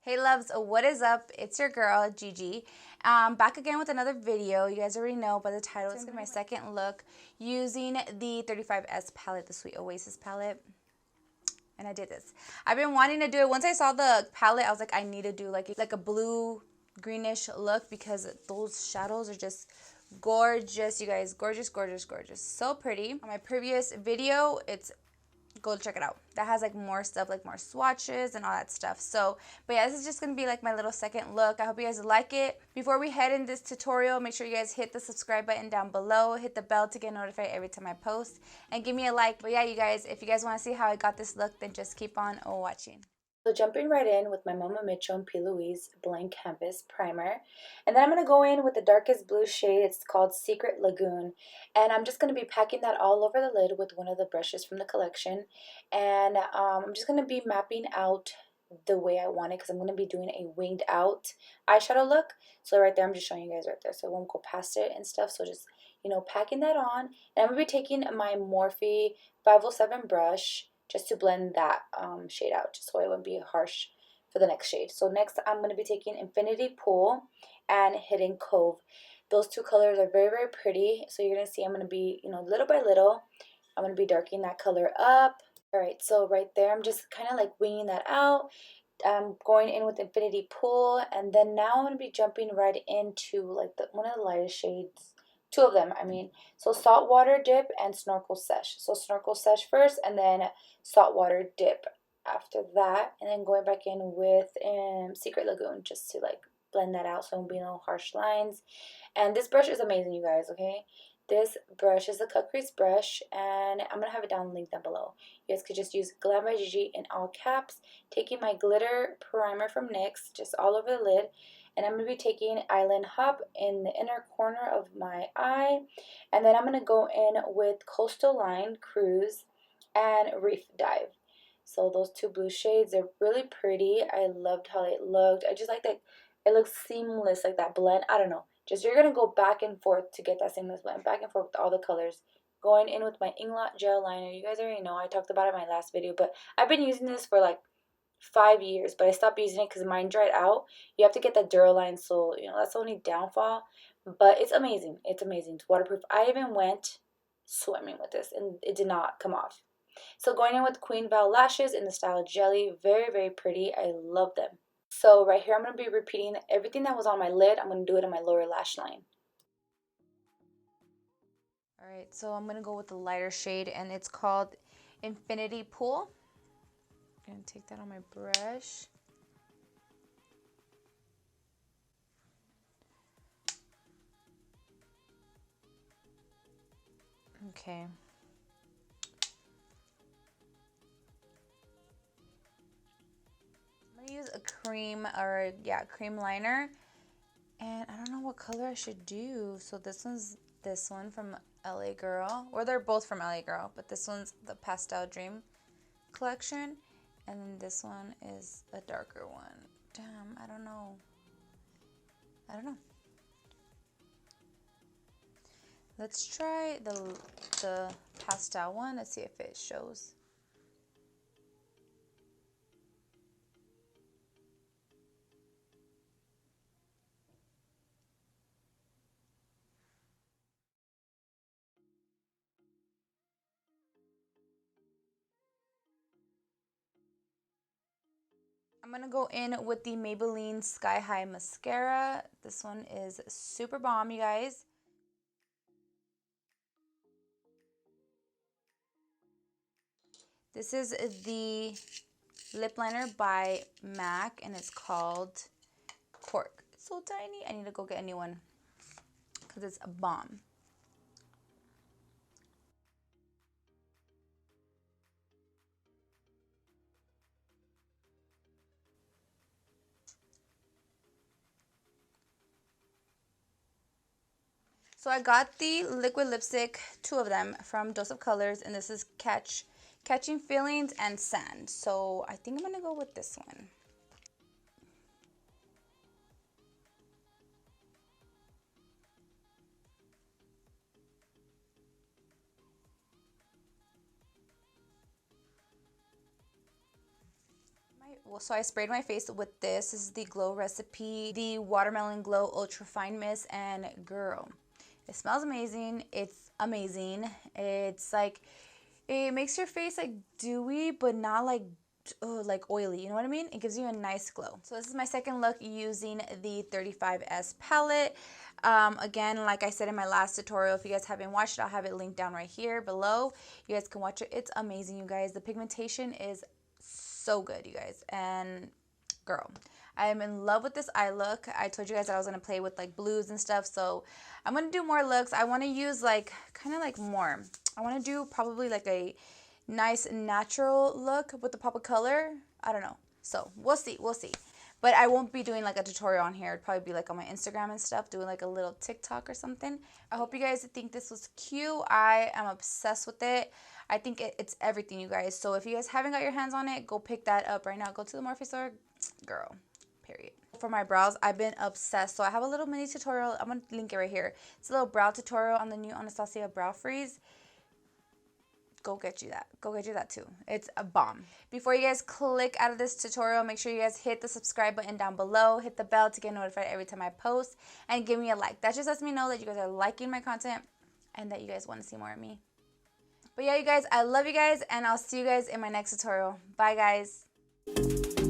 Hey loves, what is up? It's your girl, Gigi. Back again with another video. You guys already know by the title, it's gonna be my second look using the 35S palette, the Sweet Oasis palette. And I did this. I've been wanting to do it. Once I saw the palette, I was like, I need to do like a blue greenish look because those shadows are just gorgeous, you guys. Gorgeous, gorgeous, gorgeous. So pretty. On my previous video, go check it out. That has like more stuff, like more swatches and all that stuff. So, but yeah, this is just gonna be like my little second look. I hope you guys like it. Before we head in this tutorial, make sure you guys hit the subscribe button down below, hit the bell to get notified every time I post, and give me a like. But yeah, you guys, if you guys want to see how I got this look, then just keep on watching. So jumping right in with my Mama Mitchell and P. Louise Blank Canvas Primer. And then I'm going to go in with the darkest blue shade. It's called Secret Lagoon. And I'm just going to be packing that all over the lid with one of the brushes from the collection. And I'm just going to be mapping out the way I want it because I'm going to be doing a winged out eyeshadow look. So right there, I'm just showing you guys right there. So I won't go past it and stuff. So just, packing that on. And I'm going to be taking my Morphe 507 brush just to blend that shade out, just so it wouldn't be harsh for the next shade. So next I'm going to be taking Infinity Pool and Hidden Cove. Those two colors are very, very pretty. So you're going to see I'm going to be, little by little, I'm going to be darkening that color up. Alright, so right there, I'm just kind of like winging that out. I'm going in with Infinity Pool, and then now I'm going to be jumping right into like one of the lightest shades. Two of them, I mean. So saltwater dip and snorkel sesh. So snorkel sesh first, and then saltwater dip after that, and then going back in with Secret Lagoon just to like blend that out so it won't be no harsh lines. And this brush is amazing, you guys. Okay, this brush is a cut crease brush, and I'm gonna have it down linked down below. You guys could just use Glam by Gigi in all caps. Taking my glitter primer from NYX just all over the lid. And I'm going to be taking Island Hop in the inner corner of my eye. And then I'm going to go in with Coastal Line Cruise and Reef Dive. So those two blue shades are really pretty. I loved how it looked. I just like that it looks seamless, like that blend. I don't know. Just you're going to go back and forth to get that seamless blend. Back and forth with all the colors. Going in with my Inglot Gel Liner. You guys already know. I talked about it in my last video. But I've been using this for like 5 years, but I stopped using it because mine dried out. You have to get that Duraline, so that's the only downfall. But it's amazing. It's amazing. It's waterproof. I even went swimming with this, and it did not come off. So going in with Queen Val lashes in the style Jelly, very, very pretty. I love them. So right here, I'm going to be repeating everything that was on my lid. I'm going to do it on my lower lash line. Alright, so I'm going to go with the lighter shade, and it's called Infinity Pool. I'm going to take that on my brush. Okay. I'm going to use a cream cream liner. And I don't know what color I should do. So this one from LA Girl. Or they're both from LA Girl, but this one's the Pastel Dream collection. And then this one is a darker one. Damn, I don't know. Let's try the pastel one. Let's see if it shows. I'm going to go in with the Maybelline Sky High Mascara. This one is super bomb, you guys. This is the lip liner by MAC, and it's called Cork. It's so tiny. I need to go get a new one because it's a bomb. So I got the liquid lipstick, two of them, from Dose of Colors, and this is Catching Feelings and Sand. So I think I'm going to go with this one. So I sprayed my face with this. This is the Glow Recipe, the Watermelon Glow Ultra Fine Mist, and girl, it smells amazing. It's amazing. It's like, it makes your face like dewy, but not like like oily, you know what I mean? It gives you a nice glow. So this is my second look using the 35S palette. Again, like I said in my last tutorial, if you guys haven't watched it, I'll have it linked down right here below. You guys can watch it. It's amazing, you guys. The pigmentation is so good, you guys. And girl, I am in love with this eye look. I told you guys that I was going to play with like blues and stuff, so I'm going to do more looks. I want to use like kind of like more. I want to do probably like a nice natural look with the pop of color. I don't know. So we'll see. We'll see. But I won't be doing like a tutorial on here. It'd probably be like on my Instagram and stuff, doing like a little TikTok or something. I hope you guys think this was cute. I am obsessed with it. I think it's everything, you guys. So if you guys haven't got your hands on it, go pick that up right now. Go to the Morphe store. Girl, period. For my brows, I've been obsessed. So I have a little mini tutorial. I'm going to link it right here. It's a little brow tutorial on the new Anastasia Brow Freeze. Go get you that. Go get you that too. It's a bomb. Before you guys click out of this tutorial, make sure you guys hit the subscribe button down below. Hit the bell to get notified every time I post. And give me a like. That just lets me know that you guys are liking my content and that you guys want to see more of me. But yeah, you guys, I love you guys. And I'll see you guys in my next tutorial. Bye, guys.